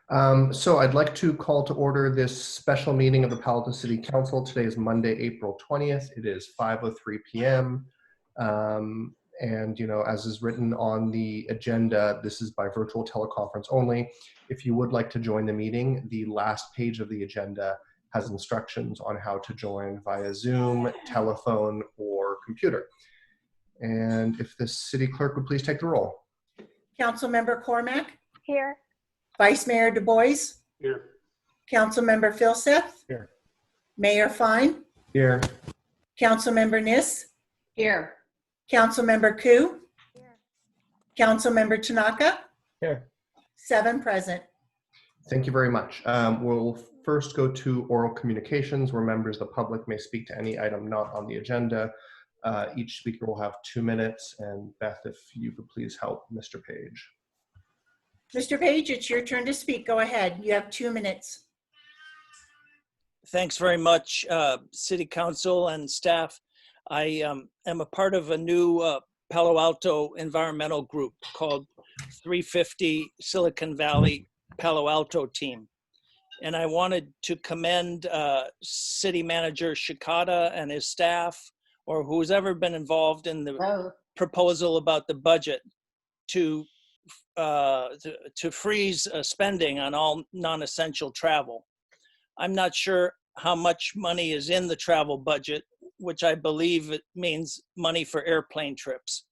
So I'd like to call to order this special meeting of the Palo Alto City Council. Today is Monday, April 20th. It is 5:03 p.m. And, as is written on the agenda, this is by virtual teleconference only. If you would like to join the meeting, the last page of the agenda has instructions on how to join via Zoom, telephone, or computer. And if the city clerk would please take the roll. Councilmember Cormack. Here. Vice Mayor Du Bois. Here. Councilmember Filseth. Here. Mayor Fine. Here. Councilmember Niss. Here. Councilmember Ku. Here. Councilmember Tanaka. Here. 7 present. Thank you very much. We'll first go to oral communications, where members of the public may speak to any item not on the agenda. Each speaker will have 2 minutes. And Beth, if you could please help Mr. Page. Mr. Page, it's your turn to speak. Go ahead. You have 2 minutes. Thanks very much, City Council and staff. I am a part of a new Palo Alto environmental group called 350 Silicon Valley Palo Alto team. And I wanted to commend City Manager Shikata and his staff, or who's ever been involved in the proposal about the budget to freeze spending on all non-essential travel. I'm not sure how much money is in the travel budget, which I believe it means money for airplane trips.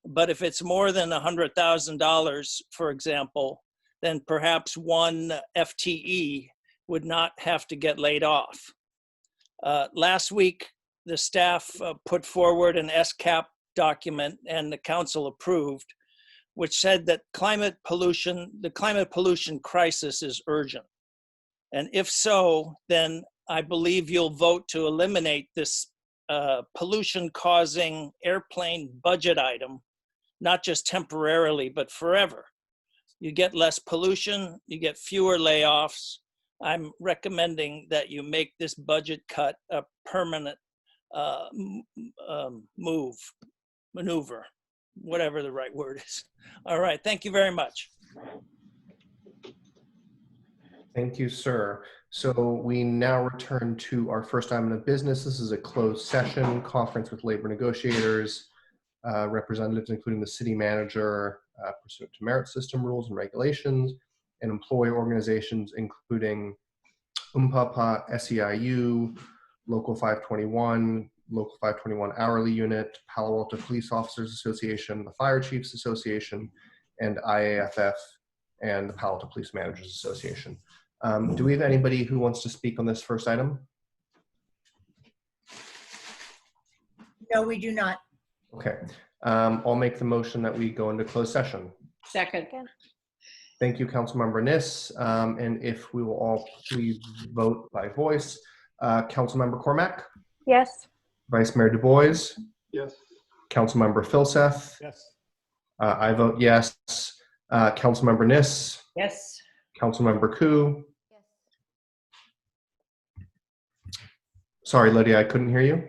But if it's more than $100,000, for example, then perhaps one FTE would not have to get laid off. Last week, the staff put forward an SCAP document and the council approved, which said that the climate pollution crisis is urgent. And if so, then I believe you'll vote to eliminate this pollution-causing airplane budget item, not just temporarily, but forever. You get less pollution, you get fewer layoffs. I'm recommending that you make this budget cut a permanent maneuver, whatever the right word is. All right, thank you very much. Thank you, sir. So we now return to our first item of business. This is a closed session conference with labor negotiators, representatives including the city manager, pursuant to merit system rules and regulations, and employee organizations including UMPAPA, SEIU, Local 521, Local 521 Hourly Unit, Palo Alto Police Officers Association, the Fire Chiefs Association, and IAFF, and the Palo Alto Police Managers Association. Do we have anybody who wants to speak on this first item? No, we do not. Okay. I'll make the motion that we go into closed session. Second. Thank you, Councilmember Niss. And if we will all please vote by voice. Councilmember Cormack? Yes. Vice Mayor Du Bois? Yes. Councilmember Filseth? Yes. I vote yes. Councilmember Niss? Yes. Councilmember Ku? Sorry, Lydia, I couldn't hear you.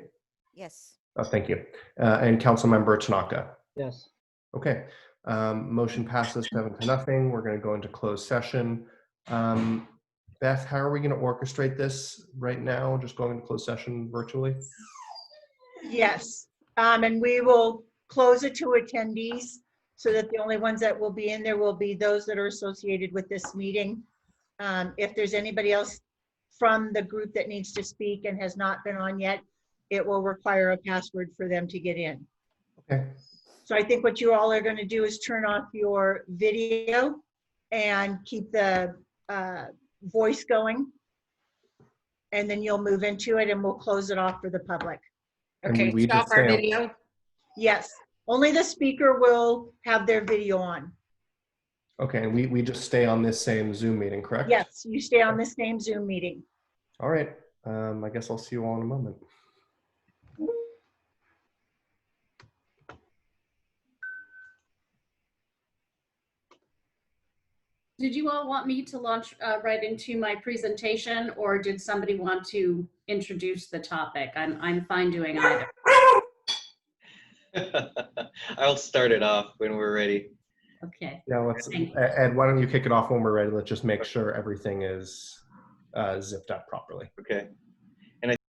Yes. Oh, thank you. And Councilmember Tanaka? Yes. Okay. Motion passes 7-0. We're going to go into closed session. Beth, how are we going to orchestrate this right now? Just going into closed session virtually? Yes. And we will close it to attendees so that the only ones that will be in there will be those that are associated with this meeting. If there's anybody else from the group that needs to speak and has not been on yet, it will require a password for them to get in. Okay. So I think what you all are going to do is turn off your video and keep the voice going. And then you'll move into it and we'll close it off for the public. Okay, stop our video. Yes, only the speaker will have their video on. Okay, and we just stay on this same Zoom meeting, correct? Yes, you stay on the same Zoom meeting. All right. I guess I'll see you all in a moment. Did you all want me to launch right into my presentation, or did somebody want to introduce the topic? I'm fine doing either. I'll start it off when we're ready. Okay. Yeah, let's, Thank you. Ed, why don't you kick it off when we're ready? Let's just make sure everything is zipped up properly. Okay.